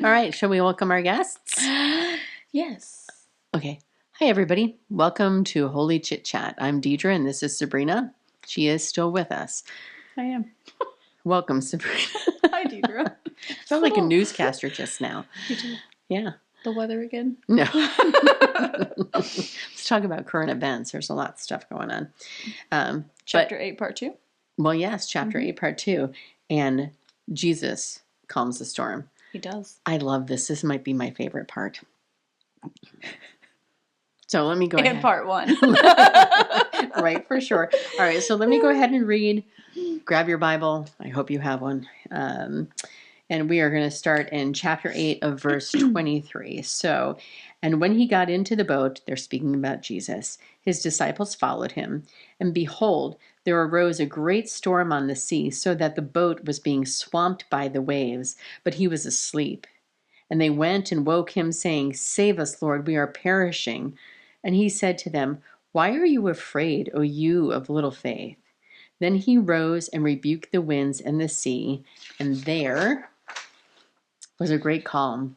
All right, shall we welcome our guests? Yes. Okay. Hi, everybody. Welcome to Holy Chit Chat. I'm Deidre, and this is Sabrina. She is still with us. I am. Welcome, Sabrina. Hi, Deidre. I felt like a newscaster just now. You too. Yeah. The weather again? No. Let's talk about current events. There's a lot of stuff going on. Chapter 8, part 2? Well, yes, Chapter 8, part 2. And Jesus calms the storm. He does. I love this. This might be my favorite part. So let me go ahead. And part 1. Right, for sure. All right, so let me go ahead and read. Grab your Bible. I hope you have one. And we are going to start in chapter 8 of verse 23. So, and when he got into the boat, they're speaking about Jesus, his disciples followed him. And behold, there arose a great storm on the sea, so that the boat was being swamped by the waves, but he was asleep. And they went and woke him, saying, "Save us, Lord, we are perishing." And he said to them, "Why are you afraid, O you of little faith?" Then he rose and rebuked the winds and the sea, and there was a great calm.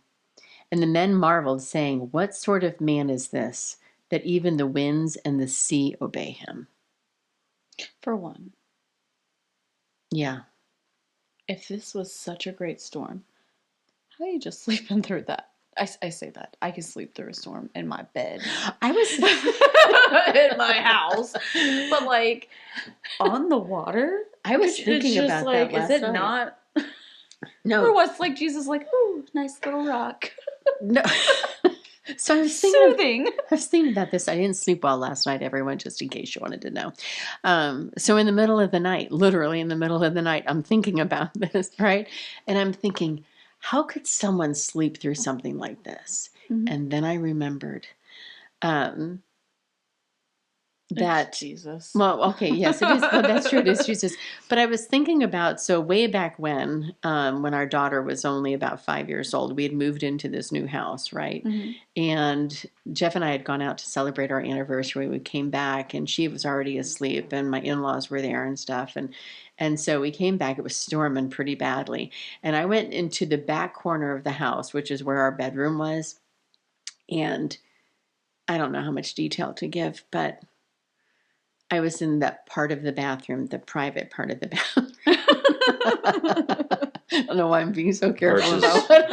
And the men marveled, saying, "What sort of man is this, that even the winds and the sea obey him?" For one, Yeah. if this was such a great storm, how are you just sleeping through that? I say that. I can sleep through a storm in my bed. I was in my house. But, like, on the water? I was thinking about that last Is it night. not? No. Or what's like Jesus like, ooh, nice little rock. No. So I was thinking, Soothing. I was thinking about this. I didn't sleep well last night, everyone, just in case you wanted to know. So in the middle of the night, literally in the middle of the night, I'm thinking about this, right? And I'm thinking, how could someone sleep through something like this? Mm-hmm. And then I remembered that It's Jesus. Well, okay, yes, it is. Well, that's true. It is Jesus. But I was thinking about, so way back when our daughter was only about 5 years old, we had moved into this new house, right? Mm-hmm. And Jeff and I had gone out to celebrate our anniversary. We came back, and she was already asleep, and my in-laws were there and stuff. And so we came back. It was storming pretty badly. And I went into the back corner of the house, which is where our bedroom was. And I don't know how much detail to give, but I was in that part of the bathroom, the private part of the bathroom. I don't know why I'm being so careful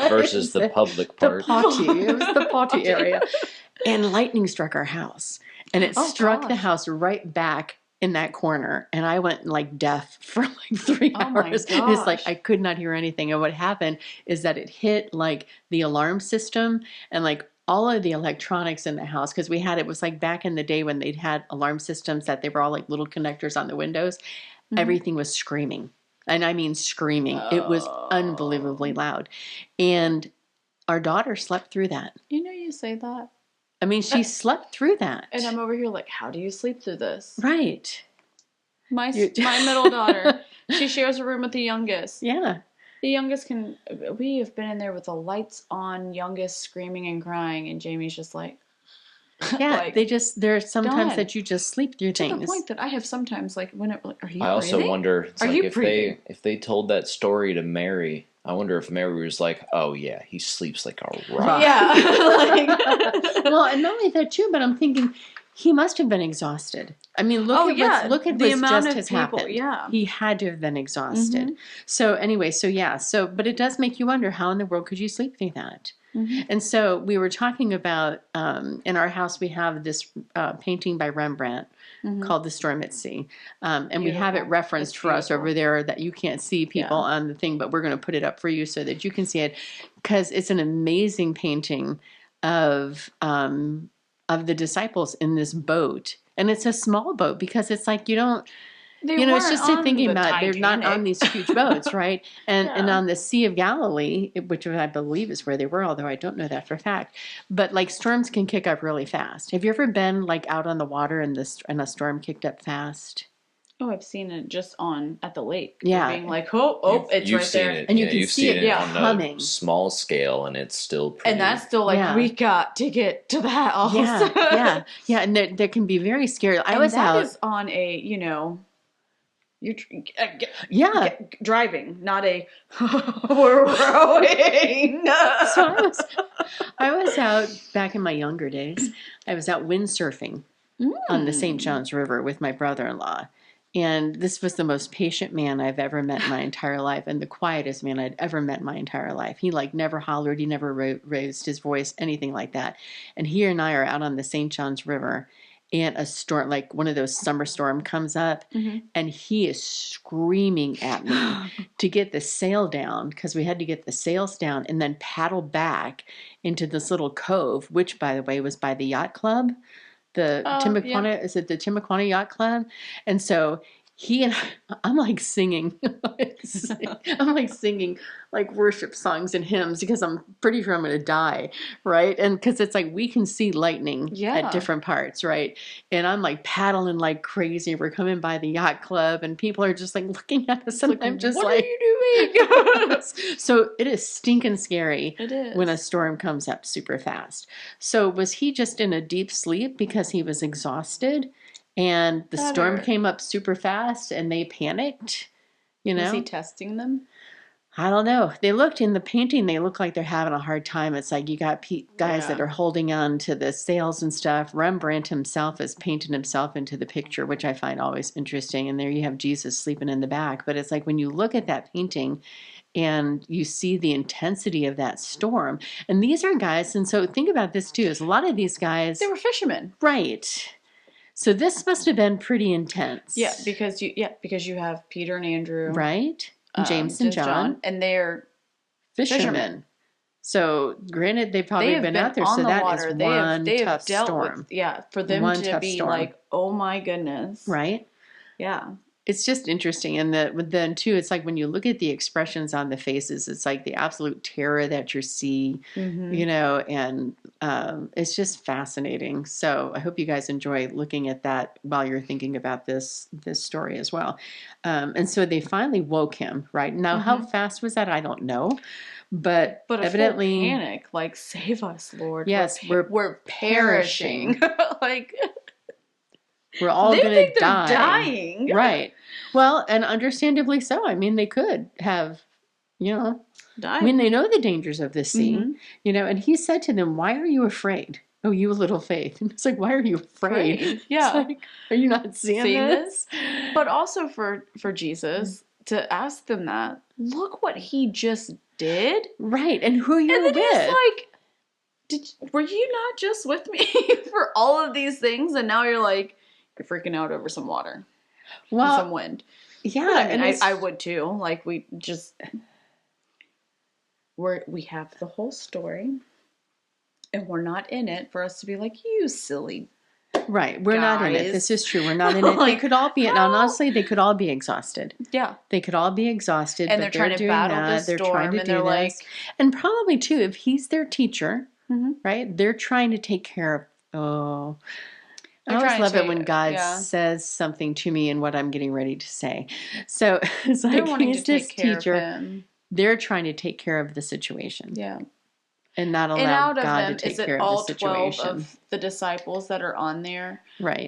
versus the public part. The potty. It was the potty area. And lightning struck our house. And it struck the house right back in that corner. And I went like deaf for like 3 hours. And it's like I could not hear anything. And what happened is that it hit like the alarm system and like all of the electronics in the house, because it was like back in the day when they'd had alarm systems that they were all like little connectors on the windows. Mm-hmm. Everything was screaming. And I mean screaming. It was unbelievably loud. And our daughter slept through that. You know, you say that. I mean, she slept through that. And I'm over here like, how do you sleep through this? Right. My middle daughter, she shares a room with the youngest. Yeah. The youngest we have been in there with the lights on, youngest screaming and crying, and Jamie's just like. Yeah, like, there's sometimes that you just sleep through things. To the point that I have sometimes, like, when it, like, are you I also breathing? wonder, are like you if they told that story to Mary, I wonder if Mary was like, oh yeah, he sleeps like a rock. Yeah. Well, and not only that too, but I'm thinking, he must have been exhausted. I mean, look at what just has happened. Yeah. He had to have been exhausted. Mm-hmm. So anyway, but it does make you wonder, how in the world could you sleep through that? Mm-hmm. And so we were talking about, in our house, we have this painting by Rembrandt called The Storm at Sea. And beautiful. We have it referenced for us over there that you can't see people on the thing, but we're going to put it up for you so that you can see it, because it's an amazing painting of the disciples in this boat. And it's a small boat, because it's like it's just thinking about they're not on these huge boats, right? And on the Sea of Galilee, which I believe is where they were, although I don't know that for a fact. But like storms can kick up really fast. Have you ever been like out on the water and a storm kicked up fast? Oh, I've seen it just at the lake. Yeah. Being like, it's you've right seen there. It, and you can see it on humming. A small scale, and it's still pretty. And that's still like, we got to get to the house. Yeah. And there can be very scary. I was that out. Is on a, You're Yeah. driving, not a we're rowing. So I was out back in my younger days. I was out windsurfing on the St. John's River with my brother-in-law. And this was the most patient man I've ever met in my entire life, and the quietest man I'd ever met in my entire life. He like never hollered, he never raised his voice, anything like that. And he and I are out on the St. John's River, and a storm, like one of those summer storm, comes up, and he is screaming at me to get the sail down, because we had to get the sails down and then paddle back into this little cove, which, by the way, was by the yacht club. The Timuquana, is it the Timuquana Yacht Club? And so he and I'm like singing, I'm like singing like worship songs and hymns because I'm pretty sure I'm going to die, right? And because it's like we can see lightning at different parts, right? And I'm like paddling like crazy. We're coming by the yacht club, and people are just like looking at us, and I'm just what like, are you doing? So it is stinking scary It is. when a storm comes up super fast. So was he just in a deep sleep because he was exhausted? And the storm came up super fast and they panicked, you know? Was he testing them? I don't know. They looked in the painting, they look like they're having a hard time. It's like you got guys that are holding on to the sails and stuff. Rembrandt himself has painted himself into the picture, which I find always interesting. And there you have Jesus sleeping in the back. But it's like when you look at that painting and you see the intensity of that storm. And these are guys, and so think about this too, is a lot of these guys... They were fishermen. Right. So this must have been pretty intense. Yeah, because you have Peter and Andrew, right? And James and John, and they're fishermen. So granted, they've probably been out there, so that water. is one tough storm. For them to be storm. Like, oh my goodness, right? Yeah. It's just interesting. And then too, it's like when you look at the expressions on the faces, it's like the absolute terror that you see, you know, and it's just fascinating. So I hope you guys enjoy looking at that while you're thinking about this story as well. And so they finally woke him, right? Now, how fast was that? I don't know. But evidently, full panic, like, save us, Lord. Yes, we're perishing. Like... We're all going to die. Dying. Right. Well, and understandably so. I mean, they could have, you know, died. I mean, they know the dangers of the sea, you know, and he said to them, why are you afraid? Oh, you little faith. And it's like, why are you afraid? Yeah. Like, are you not seeing this? But also for Jesus to ask them that, look what he just did. Right. And who you're with. He's like, were you not just with me for all of these things? And now you're like, you're freaking out over some water. Well, some wind. Yeah. But I mean, I would too. Like, we have the whole story, and we're not in it for us to be like, you silly. Right. We're not in it. This is true. We're not in it. Like, they could all be, now honestly, they could all be exhausted. Yeah. They could all be exhausted. And they're trying to battle this storm. They're trying to do this. And probably too, if he's their teacher, right, they're trying to take care of, I always love it when God says something to me in what I'm getting ready to say. So it's like he's this teacher. They're trying to take care of the situation. Yeah. And not allow God to take care of the situation. All 12 of the disciples that are on there. Right.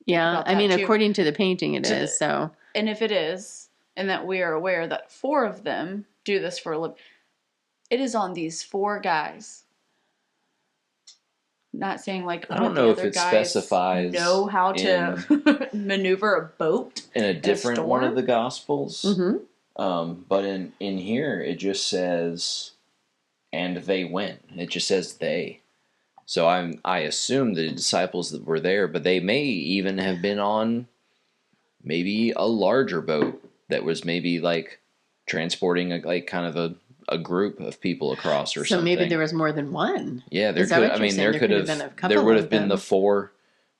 Yeah. I mean, according to the painting, it is. So. And if it is, and that we are aware that 4 of them do this for a living, it is on these 4 guys. Not saying like I don't know if it specifies know how to maneuver a boat in a different one of the Gospels. But in here it just says, and they went. It just says they. So I assume the disciples that were there, but they may even have been on maybe a larger boat that was maybe like transporting a group of people across or something. So maybe there was more than one. Yeah, there would have been the 4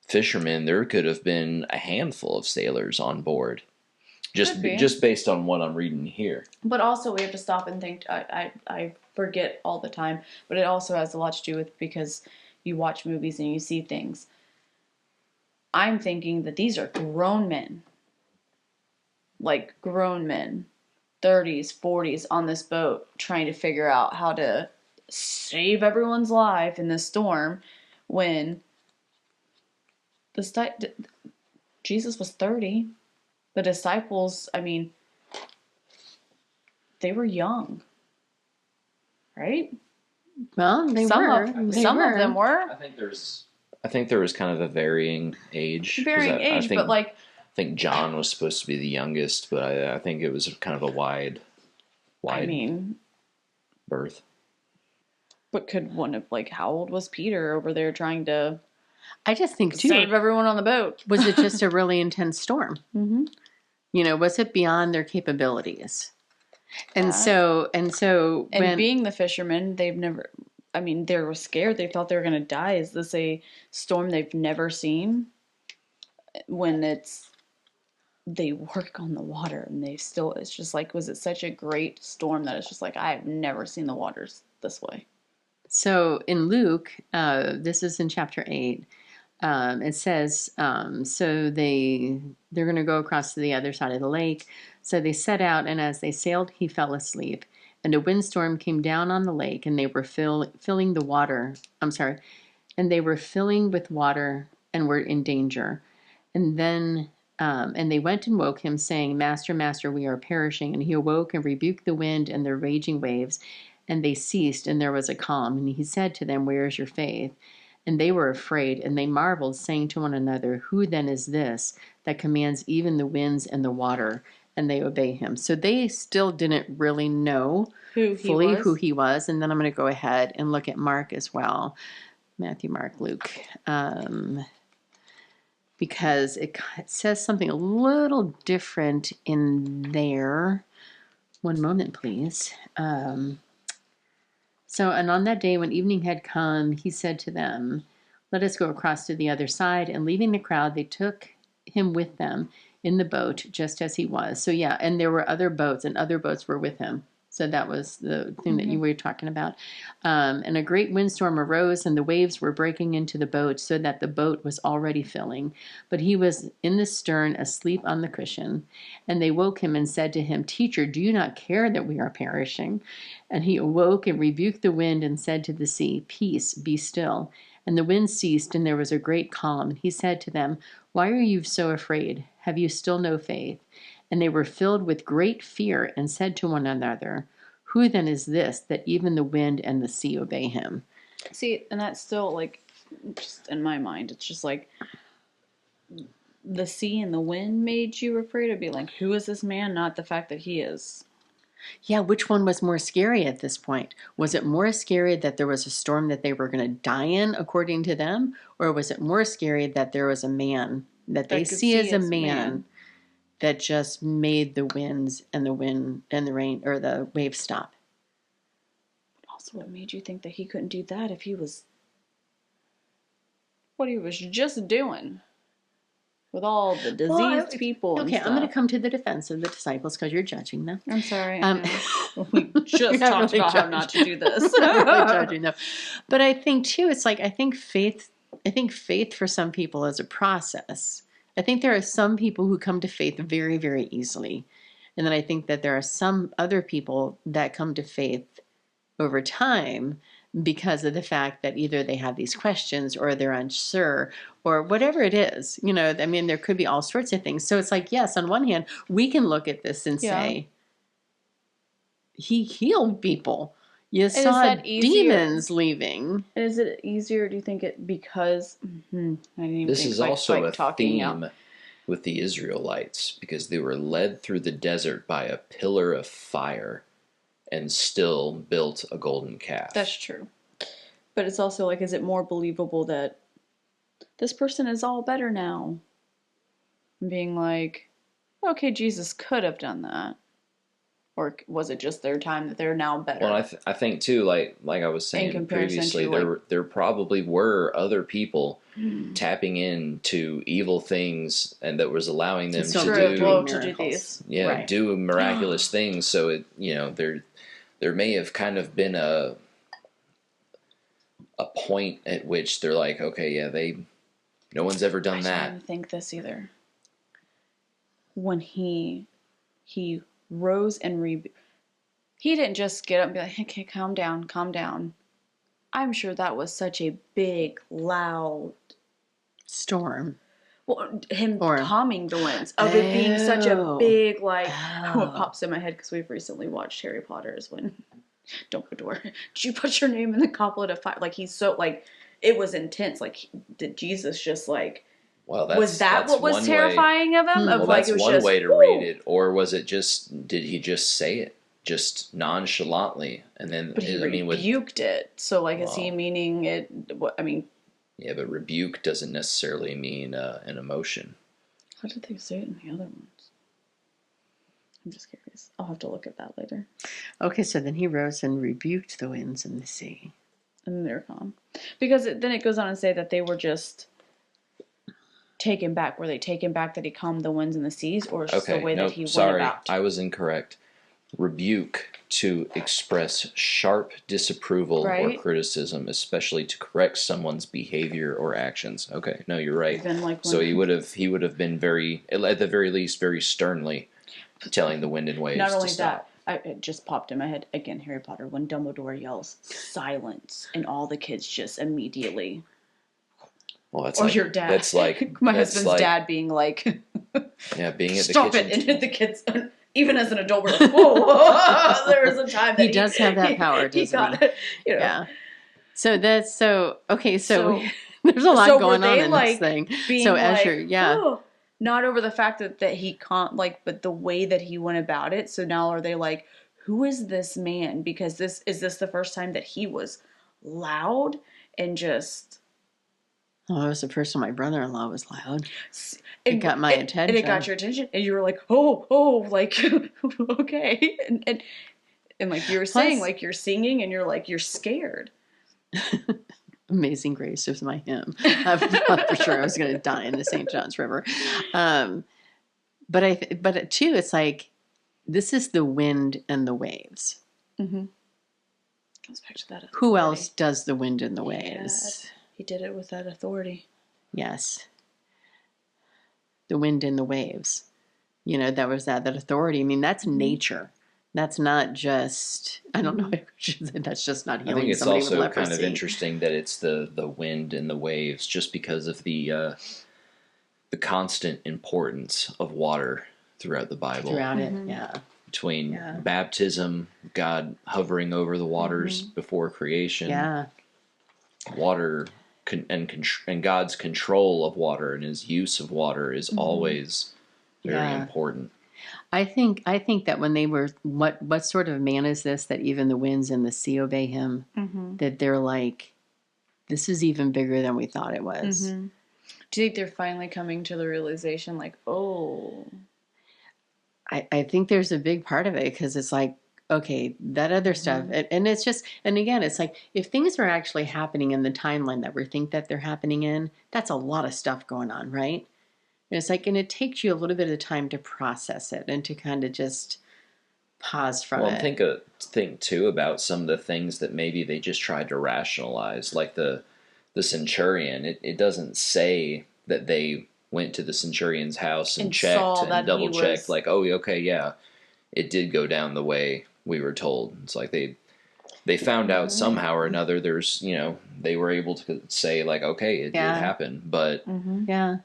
fishermen. There could have been a handful of sailors on board. Just based on what I'm reading here. But also we have to stop and think, I forget all the time, but it also has a lot to do with because you watch movies and you see things. I'm thinking that these are grown men. Like grown men. 30s, 40s on this boat trying to figure out how to save everyone's life in this storm when Jesus was 30. The disciples, I mean, they were young, right? Well, Some of them were I think there was kind of a varying age. varying age, I think, but like, I think John was supposed to be the youngest, but I think it was kind of a wide I mean, berth. but could one of, like, how old was Peter over there trying to I just think too, save everyone on the boat? was it just a really intense storm? Mm-hmm. You know, was it beyond their capabilities? And That. so And when being the fishermen, they've never, I mean, they were scared. They thought they were going to die. Is this a storm they've never seen? When they work on the water and they still, it's just like, was it such a great storm that it's just like, I've never seen the waters this way? So in Luke, this is in chapter 8, it says, so they're going to go across to the other side of the lake. So they set out, and as they sailed, he fell asleep. And a windstorm came down on the lake, and they were filling the water. I'm sorry. And they were filling with water and were in danger. And then, and they went and woke him, saying, Master, Master, we are perishing. And he awoke and rebuked the wind and the raging waves. And they ceased, and there was a calm. And he said to them, Where is your faith? And they were afraid, and they marveled, saying to one another, Who then is this that commands even the winds and the water, and they obey him? So they still didn't really know who he was. And then I'm going to go ahead and look at Mark as well. Matthew, Mark, Luke. Because it says something a little different in there. One moment, please. So, and on that day when evening had come, he said to them, Let us go across to the other side. And leaving the crowd, they took him with them in the boat, just as he was. So, yeah, and there were other boats, and other boats were with him. So that was the thing that you were talking about. And a great windstorm arose, and the waves were breaking into the boat, so that the boat was already filling. But he was in the stern, asleep on the cushion. And they woke him and said to him, Teacher, do you not care that we are perishing? And he awoke and rebuked the wind and said to the sea, Peace, be still. And the wind ceased, and there was a great calm. And he said to them, Why are you so afraid? Have you still no faith? And they were filled with great fear and said to one another, Who then is this that even the wind and the sea obey him? See, and that's still, like, just in my mind, it's just like the sea and the wind made you afraid. I'd be like, who is this man? Not the fact that he is. Yeah, which one was more scary at this point? Was it more scary that there was a storm that they were going to die in, according to them? Or was it more scary that there was a man that they see as a man that just made the winds and the rain or the waves stop? Also, what made you think that he couldn't do that if he was what he was just doing with all the diseased people? Okay, I'm going to come to the defense of the disciples because you're judging them. I'm sorry. We just talked about how not to do this. Not really judging them, but I think too, it's like I think faith for some people is a process. I think there are some people who come to faith very, very easily. And then I think that there are some other people that come to faith over time because of the fact that either they have these questions or they're unsure or whatever it is. You know, I mean, there could be all sorts of things. So it's like, yes, on one hand, we can look at this and say, he healed people. You saw demons leaving. Is it easier, do you think, because... I didn't even this think, is also a theme out. with the Israelites, because they were led through the desert by a pillar of fire and still built a golden calf. That's true. But it's also like, is it more believable that this person is all better now? Being like, okay, Jesus could have done that. Or was it just their time that they're now better? Well, I think too, like I was saying previously, there probably were other people tapping into evil things, and that was allowing them to do these, do miraculous things. So it, there may have kind of been a point at which they're like, okay, no one's ever done that. I didn't think this either. When he rose and he didn't just get up and be like, okay, calm down. I'm sure that was such a big, loud storm. Well, him Or- calming the winds, of it being such a Oh. big, like, Oh. what pops in my head because we've recently watched Harry Potter is when Dumbledore, did you put your name in the goblet of fire? Like, he's so, like, it was intense. Like, did Jesus just, like, Well, was that that's what was one terrifying of him? Hmm. Of, Well, like, that's it was one just, way to whoo! read it, or was it just? Did he just say it just nonchalantly, and then But he I mean, with rebuked it. So, like, is he Well. meaning it? What I mean, yeah, but rebuke doesn't necessarily mean an emotion. how did they say it in the other ones? I'm just curious. I'll have to look at that later. Okay, so then he rose and rebuked the winds and the sea. And then they're calm. Because then it goes on to say that they were just taken back. Were they taken back that he calmed the winds and the seas, or just the way that he went sorry, about? I was incorrect. Rebuke, to express sharp disapproval or Right. criticism, especially to correct someone's behavior or actions. Okay, no, you're right. Even like So when- he would have been very, at the very least, very sternly telling the wind and waves Not to only stop. that, it just popped in my head again. Harry Potter, when Dumbledore yells "silence" and all the kids just immediately, Well, that's or like, your dad. That's like my that's husband's like, dad being like, Yeah, being at the "Stop kitchen. it!" And the kids, even as an adult, we're like, "Whoa!" There was a time that He does have that power, he doesn't he? got it, you know. Yeah. So that's so okay. So, So- there's a lot so going were on they, in like, this thing. Being So like, Asher, yeah. "Oh," not over the fact that he can't, like, but the way that he went about it. So now are they like, who is this man? Because this the first time that he was loud and just Oh, it was the first time my brother-in-law was loud. it got my attention. and it got your attention, and you were like, oh, like okay, and like you were saying, like you're singing, and you're like you're scared. Amazing Grace was my hymn. I thought for sure I was going to die in the St. John's River. But too, it's like this is the wind and the waves. Mm-hmm. Comes back to that. Who authority. else does the wind and the waves? Yeah, he did it with that authority. Yes. The wind and the waves. You know, that was that authority. I mean, that's nature. That's not just, I don't know, that's just not I healing think it's somebody with also leprosy. kind of interesting that it's the wind and the waves, just because of the constant importance of water throughout the Bible. Throughout it, Mhm. yeah. Between Yeah. baptism, God hovering over the waters before creation, Yeah. water and God's control of water and His use of water is always very Yeah. important. I think that when they were, what sort of man is this that even the winds and the sea obey him? Mm-hmm. That they're like, this is even bigger than we thought it was. Mm-hmm. Do you think they're finally coming to the realization, like, oh, I think there's a big part of it because it's like, okay, that other stuff, and it's just, and again, it's like if things are actually happening in the timeline that we think that they're happening in, that's a lot of stuff going on, right? And it's like, and it takes you a little bit of time to process it and to kind of just pause from Well, it. and think too about some of the things that maybe they just tried to rationalize, like the centurion. It doesn't say that they went to the centurion's house and And saw checked that and double he checked, was- like, oh, okay, yeah, it did go down the way we were told. It's like they found out somehow or another. There's, they were able to say, like, okay, it did happen, but Yeah.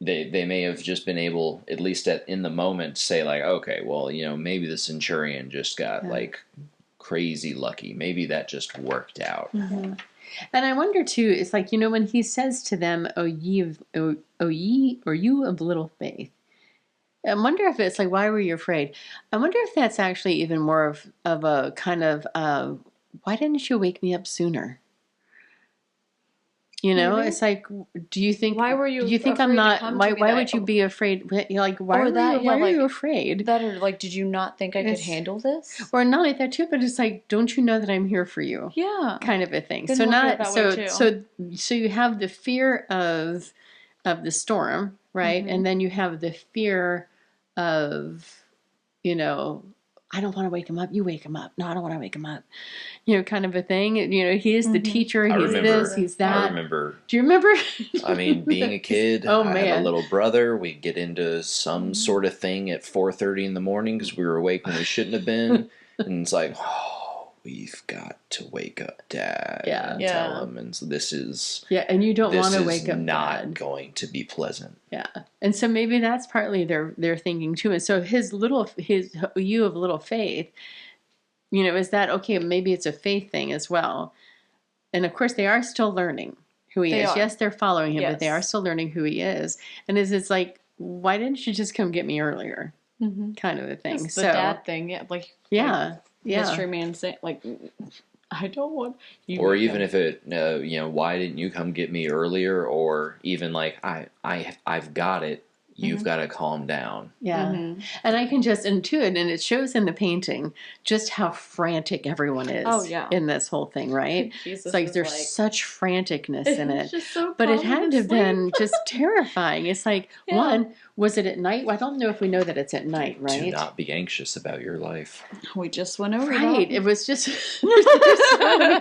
they may have just been able, at least in the moment, to say, like, okay, well, maybe the centurion just got like crazy lucky. Maybe that just worked out. And I wonder too, it's like, when he says to them, "O ye, or you of little faith," I wonder if it's like, why were you afraid? I wonder if that's actually even more of a kind of, why didn't you wake me up sooner? Maybe. It's like, do you think? Why were you Do you think afraid I'm to not? come to Why? me Why that- would you be afraid? Like, why Or were that, you? Why yeah, were you like, afraid? that, or like, did you not think I could It's- handle this? Or not like that too, but it's like, don't you know that I'm here for you? Yeah. Kind of a thing. Didn't So look at not it that so way, too. so you have the fear of the storm, right? And then you have the fear of, I don't want to wake him up. You wake him up. No, I don't want to wake him up. Kind of a thing. He is the teacher. I He's remember, this. He's that. I remember. Do you remember? I mean, being a kid, Oh, I had man. a little brother. We'd get into some sort of thing at 4:30 in the morning because we were awake when we shouldn't have been, and it's like, oh, we've got to wake up Dad Yeah. and Yeah. tell him. And so this is Yeah, and you don't want this to is wake up not Dad. going to be pleasant. Yeah, and so maybe that's partly their thinking too. And so his you of little faith, is that okay? Maybe it's a faith thing as well. And of course, they are still learning who he They is. are. Yes, they're following him, but they are Yes. still learning who he is. And it's like, why didn't you just come get me earlier? Mm-hmm. Kind of a thing. It's the So dad thing, yeah. Like mystery man saying, like, I don't want you. Or even if it, why didn't you come get me earlier? Or even like, I've got it. You've got to calm down. Yeah. Mm-hmm. And I can just intuit, and it shows in the painting just how frantic everyone is Oh, yeah. in this whole thing, right? Jesus It's like is there's such franticness in it's it. just so But it calm had and to have been asleep. just terrifying. It's like, Yeah. one, was it at night? Well, I don't know if we know that it's at night, Do right? not be anxious about your life. We just went over Right. that. It was just, there's so many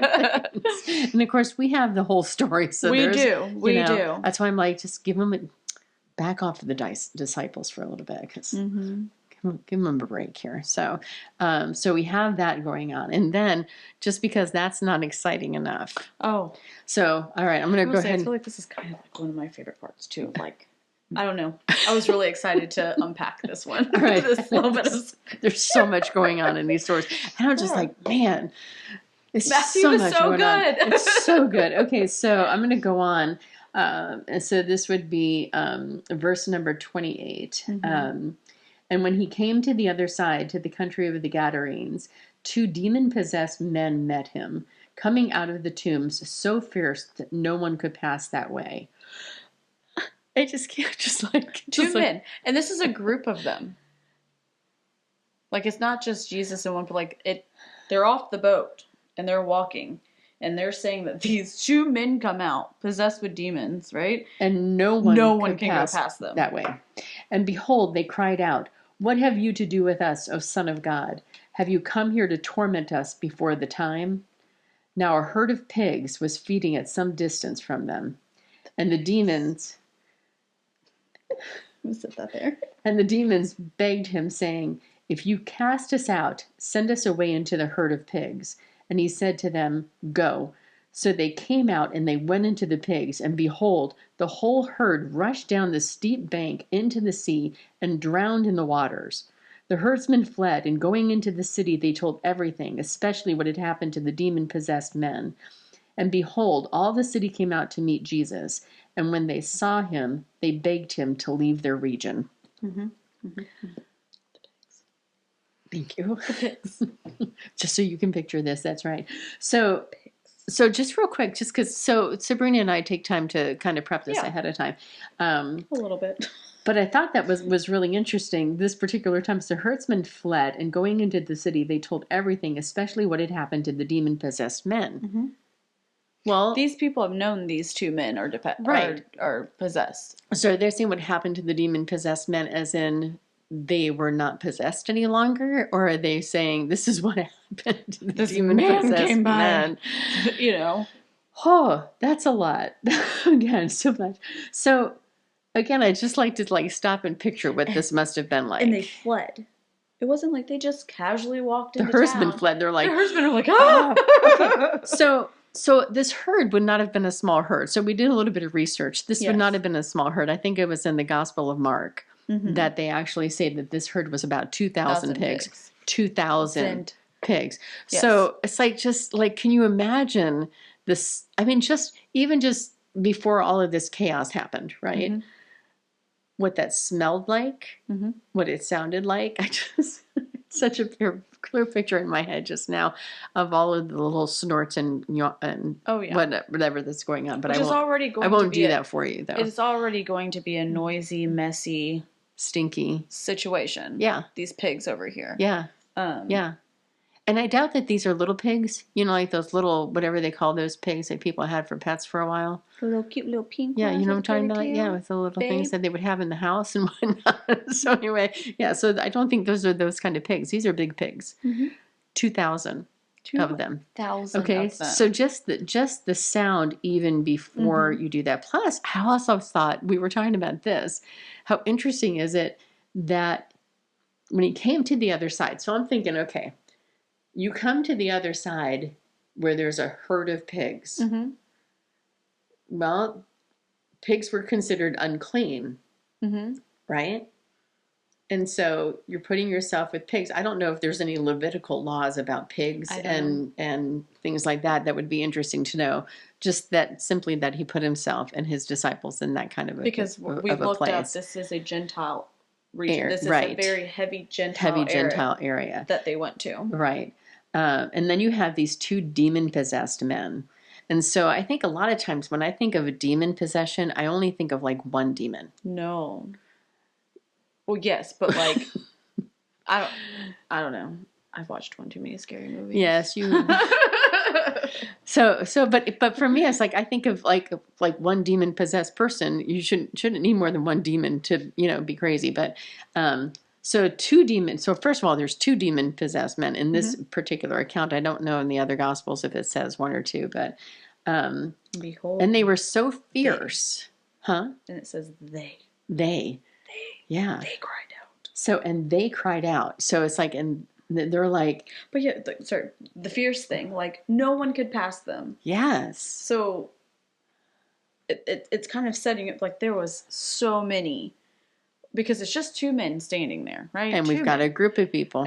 things. And of course, we have the whole story. So We there's, do. We do. That's why I'm like, just back off the disciples for a little bit, because Mm-hmm. give them a break here. So, so we have that going on, and then just because that's not exciting enough. Oh, So, all right, I'm going to go ahead. I feel like this is kind of like one of my favorite parts too. Like, I don't know. I was really excited to unpack this one. All right. This little bit of There's so much going on in these stories, and I'm just like, man, it's Matthew so is much so going on. good. It's so good. Okay, so I'm going to go on. And so this would be verse number 28. Mm-hmm. And when he came to the other side, to the country of the Gadarenes, 2 demon-possessed men met him, coming out of the tombs so fierce that no one could pass that way. I just can't, Two men. And this is a group of them. Like, it's not just Jesus and one, but like, they're off the boat and they're walking. And they're saying that these 2 men come out, possessed with demons, right? And no one can go past them. that way. And behold, they cried out, "What have you to do with us, O Son of God? Have you come here to torment us before the time?" Now a herd of pigs was feeding at some distance from them. And the demons Who said that there? And the demons begged him, saying, "If you cast us out, send us away into the herd of pigs." And he said to them, "Go." So they came out and they went into the pigs, and behold, the whole herd rushed down the steep bank into the sea and drowned in the waters. The herdsmen fled, and going into the city, they told everything, especially what had happened to the demon-possessed men. And behold, all the city came out to meet Jesus. And when they saw him, they begged him to leave their region. Mm-hmm. Mm-hmm. Thank you. Just so you can picture this, that's right. So just real quick, just because, so Sabrina and I take time to kind of prep this ahead of time. A little bit. But I thought that was really interesting. This particular time, so herdsmen fled, and going into the city, they told everything, especially what had happened to the demon-possessed men. Mm-hmm. Well, these people have known these 2 men are are possessed. So they're saying what happened to the demon-possessed men, as in they were not possessed any longer, or are they saying this is what happened to the demon-possessed men? You know. Oh, that's a lot. Again, so much. So, again, I'd just like to stop and picture what this must have been like. And they fled. It wasn't like they just casually walked into the herdsmen town. fled. They're like, the herdsmen are like, ah! Okay. So this herd would not have been a small herd. So we did a little bit of research. This would not have been a small herd. I think it was in the Gospel of Mark that they actually say that this herd was about 2,000 pigs. 2,000 pigs. Yes. So it's can you imagine this? I mean, just before all of this chaos happened, right? Mm-hmm. What that smelled like, what it sounded like. Such a clear picture in my head just now of all of the little snorts and whatever that's going on. But Which I won't do that for you, though. It's already going to be a noisy, messy, stinky situation. Yeah. These pigs over here. Yeah. Yeah. And I doubt that these are little pigs, like those little, whatever they call those pigs that people had for pets for a while. The little cute little pink Yeah, ones. you know what I'm talking about? Yeah, with the little things that they would have in the house and whatnot. So anyway, yeah, so I don't think those are those kind of pigs. These are big pigs. 2,000 of them. 2,000 Okay, of them. so just the sound even before you do that. Plus, I also thought, we were talking about this, how interesting is it that when he came to the other side, so I'm thinking, okay, you come to the other side where there's a herd of pigs. Mm-hmm. Well, pigs were considered unclean, Mm-hmm. right? And so you're putting yourself with pigs. I don't know if there's any Levitical laws about pigs and things like that. That would be interesting to know. Just that simply that he put himself and his disciples in that kind of a Because of we've a looked up, place. this is a Gentile region. This is Right. a very heavy Gentile area that they went to. Right. And then you have these two demon-possessed men. And so I think a lot of times when I think of a demon possession, I only think of like one demon. No. Well, yes, but like, I don't know. I've watched one too many scary movies. Yes, you. But for me, it's like I think of like one demon possessed person. You shouldn't need more than one demon to be crazy. But so two demons. So first of all, there's two demon possessed men in this particular account. I don't know in the other gospels if it says one or two, but Behold, and they were so fierce, and it says they. Yeah. They cried out. So and they cried out. So it's like and they're like. But yeah, the fierce thing, like no one could pass them. Yes. So it's kind of setting it like there was so many, because it's just two men standing there, right? And we've got a group of people.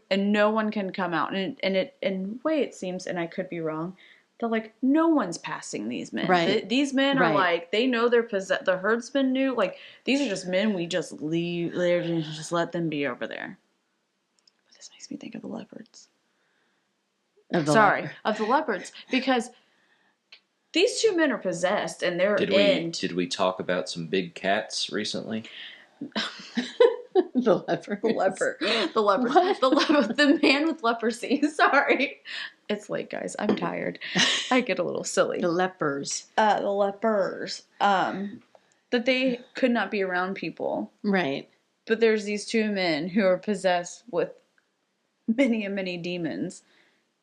And no one can come out. And in a way it seems, and I could be wrong, that like no one's passing these men. Right. These men are like, they know the herdsmen knew, like these are just men we just leave there and just let them be over there. But this makes me think of the leopards. Of the leopards, because these two men are possessed and they're Did we talk about some big cats recently? The leopard. The man with leprosy. Sorry. It's late, guys. I'm tired. I get a little silly. The lepers. That they could not be around people. Right. But there's these two men who are possessed with many and many demons.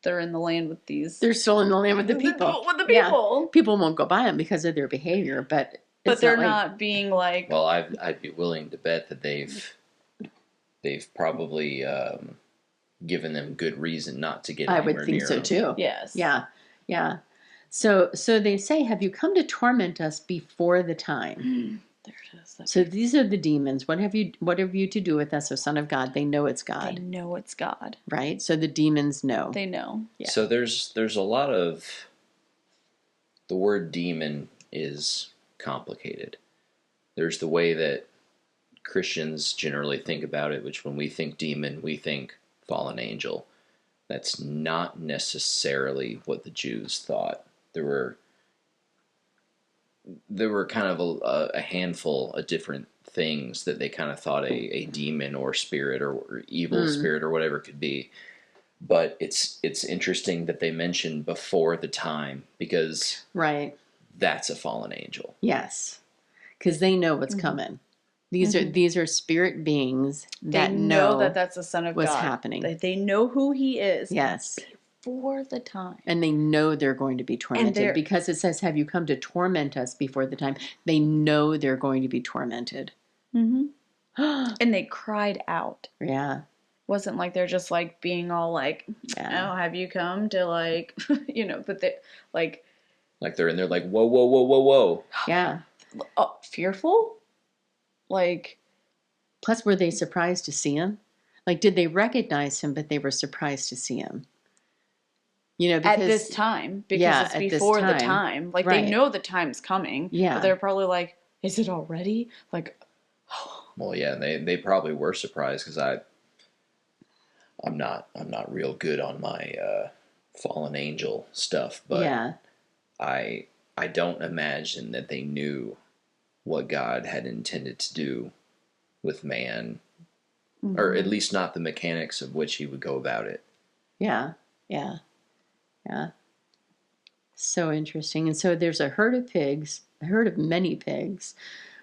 They're in the land with these. They're still in the land with the people. With the people. Yeah. People won't go by them because of their behavior, but they're not being like. Well, I'd be willing to bet that they've probably given them good reason not to get anywhere near them. I would think so too. Yes. Yeah. So they say, "Have you come to torment us before the time?" There it is. So these are the demons. What have you to do with us, O Son of God? They know it's God. They know it's God. Right? So the demons know. They know. Yeah. So there's a lot of, the word demon is complicated. There's the way that Christians generally think about it, which when we think demon, we think fallen angel. That's not necessarily what the Jews thought. There were kind of a handful of different things that they kind of thought a demon or spirit or evil spirit or whatever it could be. But it's interesting that they mentioned before the time, because that's a fallen angel. Yes, because they know what's coming. These are spirit beings that know that that's the Son of God. What's happening. They know who He is. Yes. Before the time. And they know they're going to be tormented because it says, "Have you come to torment us before the time?" They know they're going to be tormented. Mm-hmm. And they cried out. Yeah. Wasn't like they're just like being all like, "Oh, have you come to like," but they like they're in there like, whoa, whoa, whoa, whoa, whoa. Yeah. Fearful? Like. Plus, were they surprised to see him? Like, did they recognize him, but they were surprised to see him? Because, at this time, because it's before the time. Like, they know the time's coming. Yeah. But they're probably like, is it already? Like, Well, yeah, they probably were surprised, because I'm not real good on my fallen angel stuff, but I don't imagine that they knew what God had intended to do with man, or at least not the mechanics of which He would go about it. Yeah. So interesting. And so there's a herd of many pigs,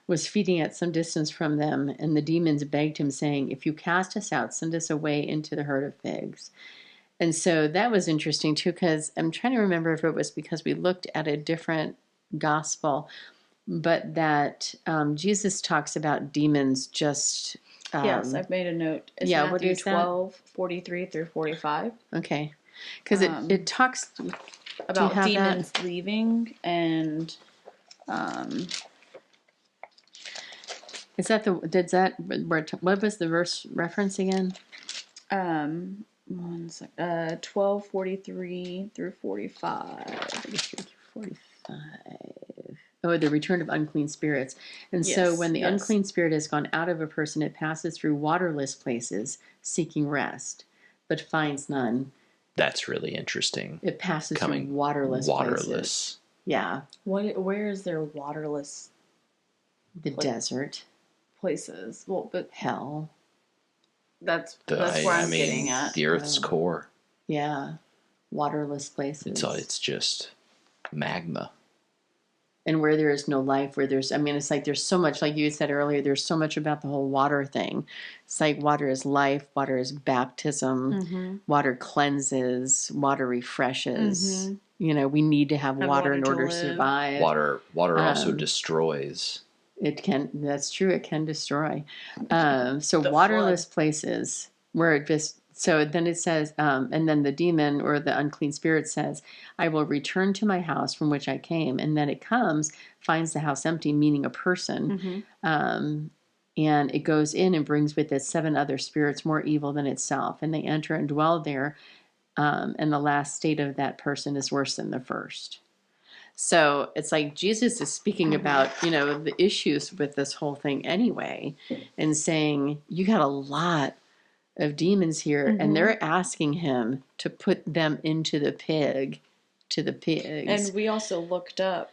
was feeding at some distance from them, and the demons begged him, saying, "If you cast us out, send us away into the herd of pigs." And so that was interesting too, because I'm trying to remember if it was because we looked at a different gospel, but that Jesus talks about demons just Yes, I've made a note. It's yeah, what Matthew is that? 12:43 through 45. Okay. Because it talks About have demons leaving and is that what was the verse reference again? 12:43 through 45. 45. Oh, the return of unclean spirits. And so when the unclean spirit has gone out of a person, it passes through waterless places, seeking rest, but finds none. That's really interesting. It passes through waterless places. Yeah. Where is there waterless? The desert. Places. Well, but hell. That's where I'm getting at. The Earth's core. Yeah. Waterless places. It's just magma. And where there is no life, it's like there's so much, like you said earlier, there's so much about the whole water thing. It's like water is life, water is baptism, water cleanses, water refreshes. We need to have water in order to survive. Water also destroys. It can, that's true, it can destroy. So waterless places where it just, so then it says, and then the demon or the unclean spirit says, I will return to my house from which I came. And then it comes, finds the house empty, meaning a person. And it goes in and brings with it 7 other spirits more evil than itself. And they enter and dwell there. And the last state of that person is worse than the first. So it's like Jesus is speaking about, the issues with this whole thing anyway, and saying, you got a lot of demons here, and they're asking him to put them into the pigs. And we also looked up,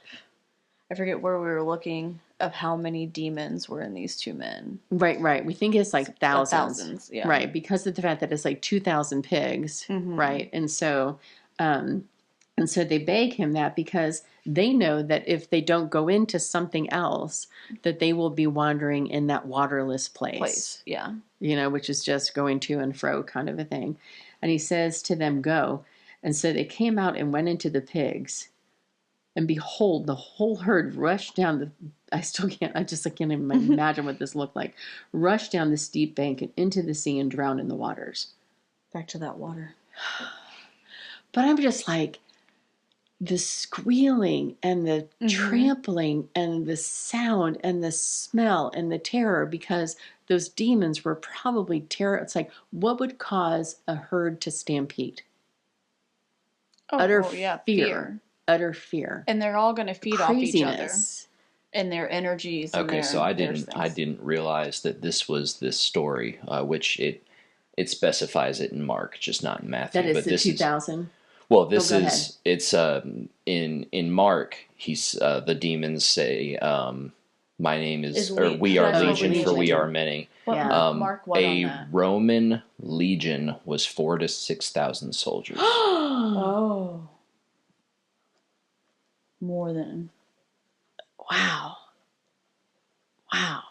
I forget where we were looking, of how many demons were in these 2 men. Right. We think it's like thousands. Thousands, yeah. Right, because of the fact that it's like 2,000 pigs, right? And so they beg him that because they know that if they don't go into something else, that they will be wandering in that waterless place. Yeah. Which is just going to and fro kind of a thing. And he says to them, go. And so they came out and went into the pigs. And behold, the whole herd rushed down I can't even imagine what this looked like. Rushed down the steep bank and into the sea and drowned in the waters. Back to that water. But I'm just like, the squealing and the trampling and the sound and the smell and the terror, because those demons were probably terror. It's like, what would cause a herd to stampede? Utter fear. Utter fear. And they're all going to feed off each other and their energies. Okay, so I didn't realize that this was this story, which it specifies it in Mark, just not in Matthew. That is the 2,000. Well, it's in Mark. He's the demons say, "My name is," or "We are legion, for we are many." Mark, what a on that? Roman legion was 4,000 to 6,000 soldiers. Oh, more than. Wow. How?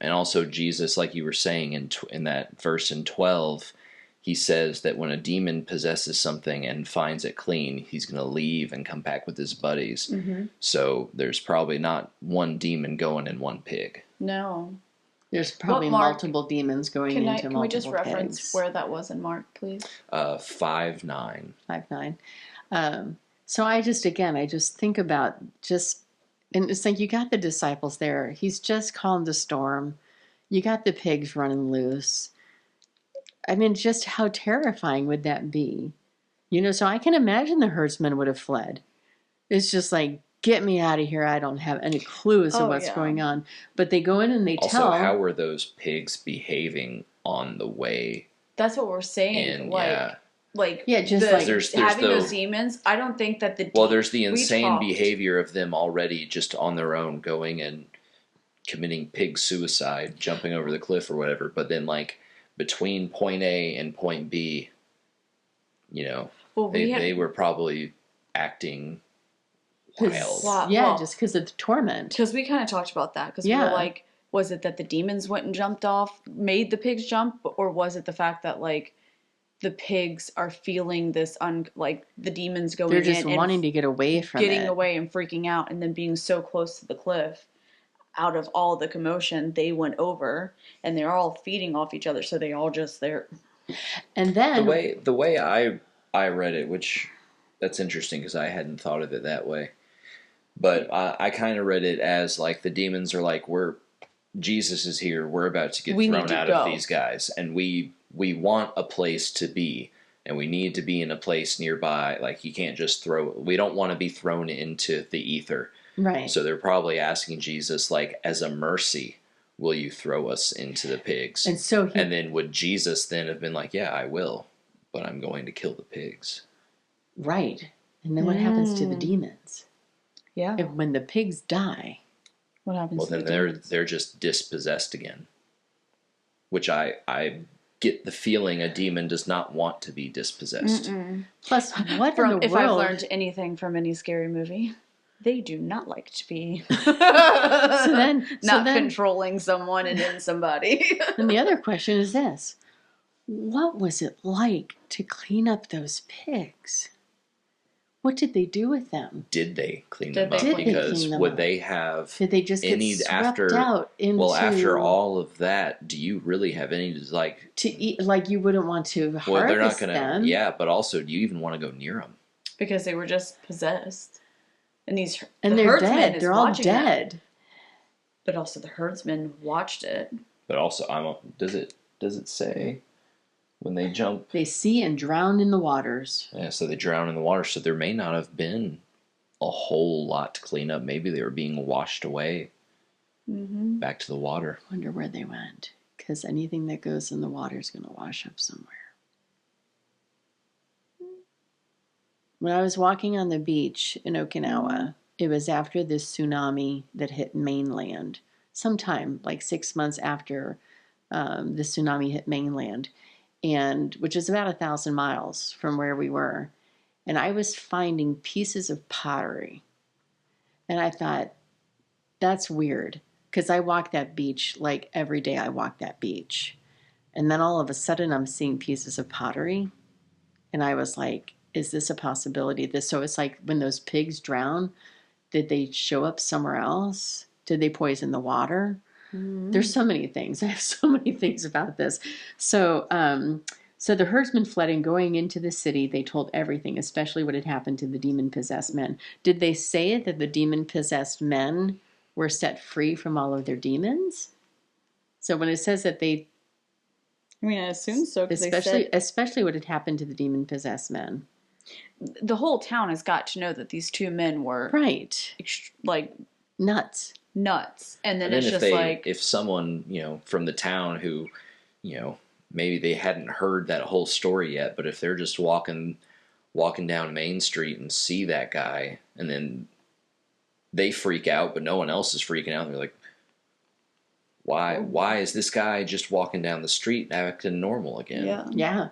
And also Jesus, like you were saying in that verse in 12, he says that when a demon possesses something and finds it clean, he's going to leave and come back with his buddies. So there's probably not one demon going in one pig. No. There's probably multiple demons going into multiple pigs. Can we just reference where that was in Mark, please? 5:9. 5:9. So I just think about and it's like you got the disciples there. He's just calmed the storm. You got the pigs running loose. I mean, just how terrifying would that be? So I can imagine the herdsmen would have fled. It's just like, get me out of here. I don't have any clue as to what's going on. But they go in and they tell. Also, how were those pigs behaving on the way? That's what we're saying. There's having those demons. I don't think that there's the insane behavior of them already just on their own, going and committing pig suicide, jumping over the cliff or whatever. But then, like, between point A and point B, they were probably acting wild. Just because of the torment. Because we kind of talked about that. Because we were like, was it that the demons went and jumped off, made the pigs jump, or was it the fact that, like, the pigs are feeling this, the demons going in. They're just wanting to get away from getting away and freaking out and then being so close to the cliff. out of all the commotion, they went over and they're all feeding off each other. So they all just there. And then the way I read it, which that's interesting because I hadn't thought of it that way. But I kind of read it as like the demons are like, Jesus is here. We're about to get thrown out of these guys, and we want a place to be, and we need to be in a place nearby. Like you can't just we don't want to be thrown into the ether. right. So they're probably asking Jesus, like, as a mercy, will you throw us into the pigs? And then would Jesus then have been like, yeah, I will, but I'm going to kill the pigs. Right. And then what happens to the demons? Yeah. When the pigs die, What happens to then the demons? they're just dispossessed again. Which I get the feeling a demon does not want to be dispossessed. plus what in the If world? I've learned anything from any scary movie, they do not like to be controlling someone and in somebody. And the other question is this: what was it like to clean up those pigs? What did they do with them? Did they clean Did them they up? clean Because them would up? they have Did they just get any swept out into? Well, after all of that, do you really have any like to eat? Like you wouldn't want to harvest well, they're not gonna. them. Yeah, but also, do you even want to go near them? Because they were just possessed. And the they're herdsman dead. is They're all watching it. dead. But also the herdsman watched it. But also, does it say when they jump? They see and drown in the waters. Yeah, so they drown in the water. So there may not have been a whole lot to clean up. Maybe they were being washed away back to the water. Wonder where they went. Because anything that goes in the water is going to wash up somewhere. When I was walking on the beach in Okinawa, it was after this tsunami that hit mainland. Sometime like 6 months after the tsunami hit mainland, and which is about 1,000 miles from where we were. And I was finding pieces of pottery. And I thought, that's weird. Because I walk that beach like every day I walk that beach. And then all of a sudden I'm seeing pieces of pottery. And I was like, is this a possibility? So it's like when those pigs drown, did they show up somewhere else? Did they poison the water? There's so many things. I have so many things about this. So the herdsmen fled, and going into the city, they told everything, especially what had happened to the demon-possessed men. Did they say that the demon-possessed men were set free from all of their demons? So when it says that they... I mean, I assume so. Especially what had happened to the demon-possessed men. The whole town has got to know that these two men were... Right. Like... Nuts. And then it's just if someone, from the town who, maybe they hadn't heard that whole story yet, but if they're just walking down Main Street and see that guy, and then they freak out, but no one else is freaking out, they're like, why is this guy just walking down the street acting normal again? Yeah.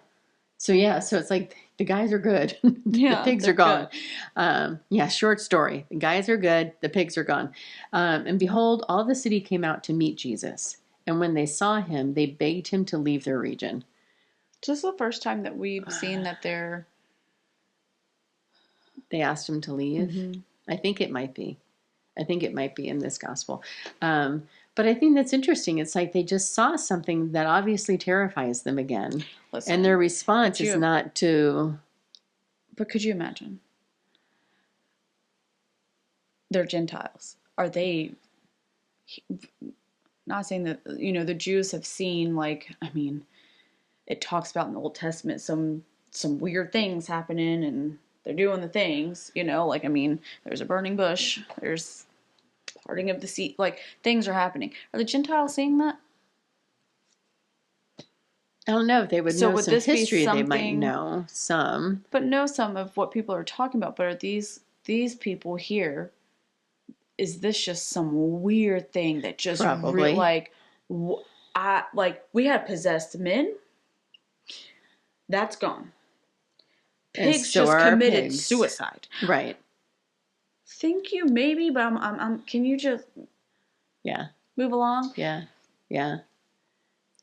So it's like the guys are good. The pigs are gone. Short story. The guys are good. The pigs are gone. And behold, all the city came out to meet Jesus. And when they saw him, they begged him to leave their region. This is the first time that we've seen that they're... They asked him to leave. Mm-hmm. I think it might be in this gospel. But I think that's interesting. It's like they just saw something that obviously terrifies them again. Listen, and their response is not to... But could you imagine? They're Gentiles. Are they... Not saying that, the Jews have seen, it talks about in the Old Testament some weird things happening, and they're doing the things, there's a burning bush, there's parting of the sea, things are happening. Are the Gentiles seeing that? I don't know if they would know some history. They might know some. But know some of what people are talking about. But are these people here, is this just some weird thing that just probably we had possessed men? That's gone. Pigs so just committed suicide. Right. Think you maybe, but I'm can you just move along? Yeah.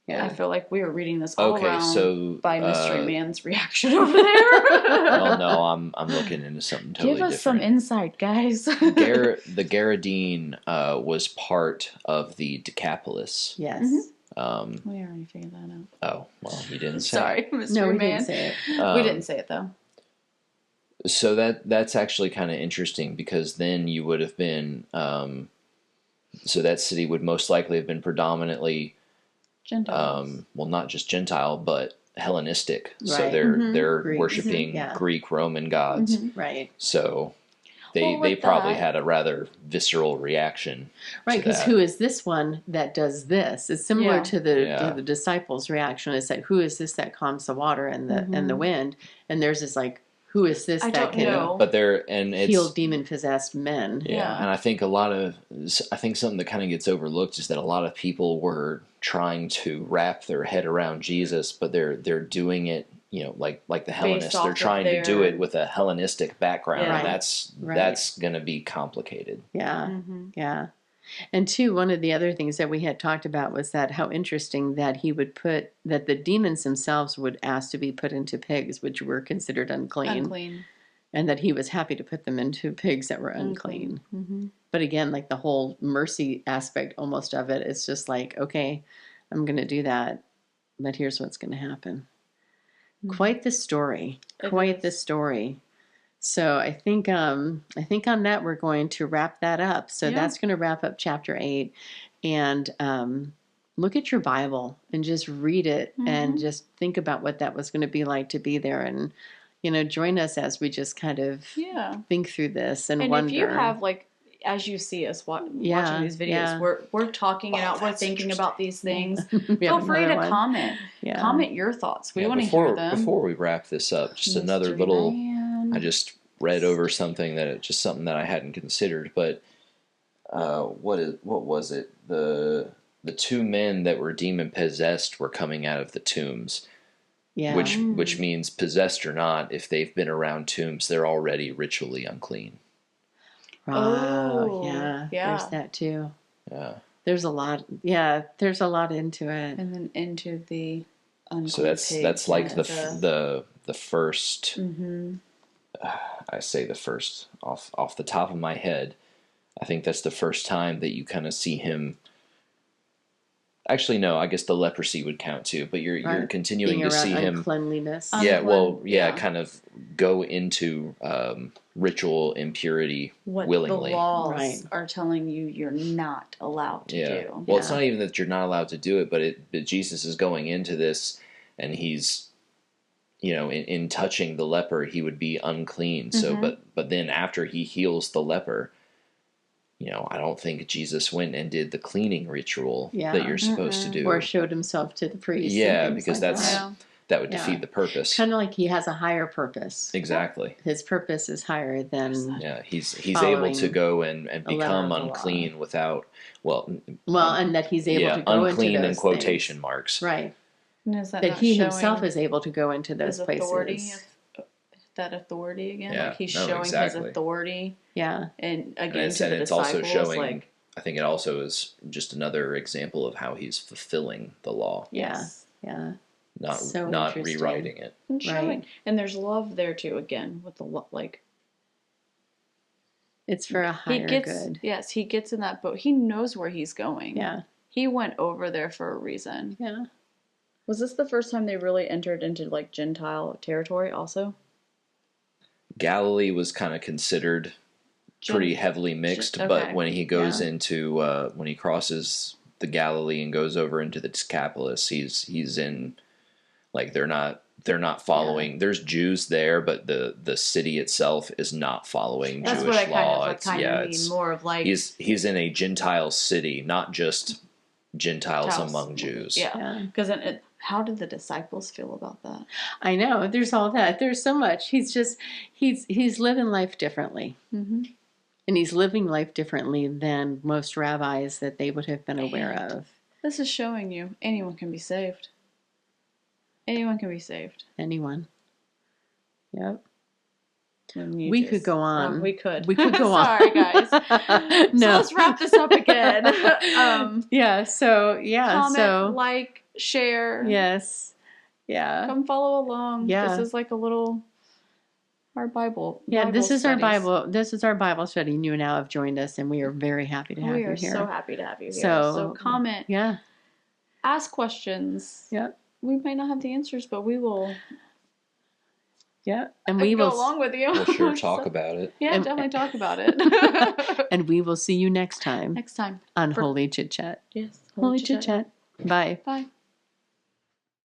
Yeah. I feel like we were reading this all Okay, around so by Mystery Man's reaction over there. well, no, I'm looking into something totally Give us different. some insight, guys. The Garadine was part of the Decapolis. Yes. We already figured that out. Oh, well, you didn't say. Sorry, No, Mystery we Man. didn't say it. We didn't say it though. So that's actually kind of interesting because then you would have been so that city would most likely have been predominantly Gentiles. well, not just Gentile but Hellenistic. So Right. they're Greek. worshiping Yeah. Greek Roman gods. Right. So Well, they with probably that- had a rather visceral reaction. Right, to because that. who is this one that does this? It's similar Yeah. to the disciples' reaction. It's like, who is this that calms the water and the wind? And theirs is like, who is this I that don't can know. But it's heal demon possessed men? Yeah. And I think something that kind of gets overlooked is that a lot of people were trying to wrap their head around Jesus, but they're doing it, like the Hellenists. off They're of trying to do their- it with a Hellenistic background, Yeah. and Right. that's going to be complicated. Yeah. Yeah. And two, one of the other things that we had talked about was that how interesting that he would put that the demons themselves would ask to be put into pigs, which were considered unclean, and that he was happy to put them into pigs that were unclean. But again, like the whole mercy aspect almost of it, it's just like, okay, I'm going to do that, but here's what's going to happen. Quite the story. Quite the story. So I think on that we're going to wrap that up. So that's going to wrap up chapter 8. And look at your Bible and just read it and just think about what that was going to be like to be there. And, join us as we just kind of think through this and wonder. if you have, like, as you see us watching these videos, we're talking it out, we're thinking about these things. Feel free to comment. Yeah. Comment your thoughts. We want to hear them. Before we wrap this up, just another Mystery little. Man. I just read over something that I hadn't considered, but what was it? The two men that were demon possessed were coming out of the tombs. Yeah. Which means, possessed or not, if they've been around tombs, they're already ritually unclean. Oh, yeah. There's that too. Yeah. There's a lot. Yeah, there's a lot into it. And then into the unclean So that's like the first. I say the first off the top of my head. I think that's the first time that you kind of see him. Actually, no. I guess the leprosy would count too. But you're continuing to see him. Uncleanliness. Kind of go into ritual impurity what willingly. the laws are telling you you're not allowed to do. Well, it's not even that you're not allowed to do it, but Jesus is going into this, and he's, in touching the leper, he would be unclean. So, but then after he heals the leper, I don't think Jesus went and did the cleaning ritual that you're supposed to do, or showed himself to the priest. Yeah, because like that would defeat the purpose. Kind of like he has a higher purpose. Exactly. His purpose is higher than. Yeah, he's able to go and become unclean without and that he's able to go unclean into in those quotation things. marks. Right. And is that he himself is able to go into those places. That authority again, Yeah, like he's showing his authority. Yeah, and again and to the it's disciples, also showing. I think it also is just another example of how he's fulfilling the law. Yeah, Not so not rewriting it. And showing, and there's love there too. Again, with the like. It's for a higher good. Yes, he gets in that boat. He knows where he's going. Yeah, he went over there for a reason. Yeah. Was this the first time they really entered into like Gentile territory? Also. Galilee was kind of considered pretty heavily mixed, but when he goes into when he crosses the Galilee and goes over into the Decapolis, he's in like they're not following. There's Jews there, but the city itself is not following That's Jewish what I law. kind of mean, more of like he's in a Gentile city, not just Gentiles among Jews. Yeah, because how did the disciples feel about that? I know. There's all that. There's so much. He's living life differently. Mm-hmm. And he's living life differently than most rabbis that they would have been aware of. This is showing you anyone can be saved. Anyone can be saved. Anyone. Yep. We could go on. We could. We could go on. Sorry, guys. No. So let's wrap this up again. Comment, like, share. Yes. Yeah. Come follow along. Yeah. This is like our Bible. Yeah, this is our studies. Bible. This is our Bible study. And you now have joined us, and we are very happy to have We you are here. so happy to have you here. So, So comment. Yeah. Ask questions. Yep. We might not have the answers, but we will. Yeah, and we will go along with you. We'll sure talk about it. Yeah, And- definitely talk about it. and we will see you next time Next time on For- Holy Chit Chat. Yes. Holy Chit Chat. Bye. Bye.